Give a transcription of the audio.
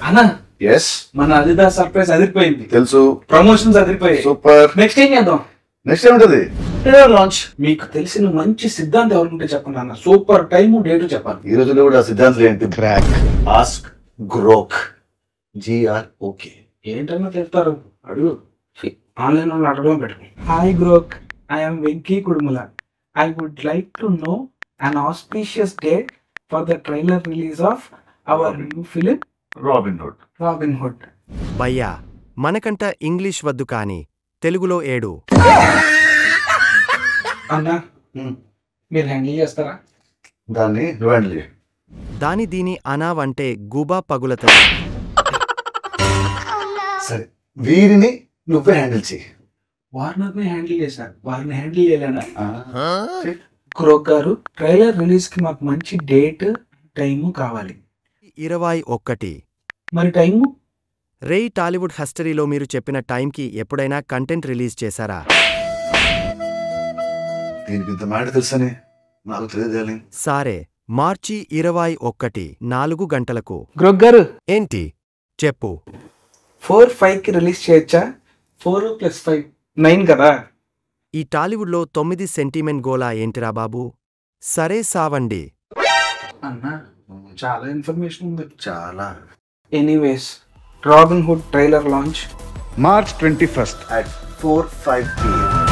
అన్నా ఎస్ మన Adidas surprise అదిరిపోయింది. తెలుసు. ప్రమోషన్స్ అదిరిపోయాయి. సూపర్. నెక్స్ట్ ఏం చేద్దాం? నెక్స్ట్ ఏముంటది? Trailer launch. మీకు తెలిసిన మంచి సిద్ధాంతం ఎవరుంటే చెప్పండి అన్న. సూపర్ టైము డేటు చెప్పాలి. ఈ రోజుల్లో కూడా సిద్ధాంతం ఏంటి? Crack, ask, Grok, GROK. ఏంటన్నా చెప్తారు? అడుగు. ఆన్లైన్ వాళ్ళు అడగడం better. Hi Grok, I'm Venky Kudumula. I would like to know an auspicious day for the trailer release of our new film Robin Hood. భయ్యా, మనకంట ఇంగ్లీష్ వద్దు కాని తెలుగులో ఏడు. అన్నా మీరు హ్యాండిల్ చేస్తారా? దాన్ని నువ్వు హ్యాండిల్ చేయి. దాని దీని అనావంటే గుబా పగులతది. సరే, వీరిని నువ్వే హ్యాండిల్ చేయి. వార్నర్ని హ్యాండిల్ చేశారు, వారిని హ్యాండిల్ చేయలేనా? క్రోక్ గారు, ట్రైలర్ రిలీజ్ కి మాకు మంచి డేట్ టైము కావాలి. 21. మరి టైము? రేయ్, టాలీవుడ్ హిస్టరీలో మీరు చెప్పిన టైంకి ఎప్పుడైనా కంటెంట్ రిలీజ్ చేశారా? దీనికి ఇంత మాట తెలుసని నాకు తెలియదు. సారే, మార్చి 21, 4 గంటలకు. క్రోక్ గారు, ఏంటి చెప్పు. 4-5కి రిలీజ్ చేయొచ్చా? 4+5 9 కదా. ఈ టాలీవుడ్లో 9 సెంటిమెంట్ గోలా ఏంటిరా బాబు? సరే సావండి అన్నా, చాలా ఇన్ఫర్మేషన్ ఉంది. చాలా. Anyways, robin hood trailer launch March 21st at 4:05 PM.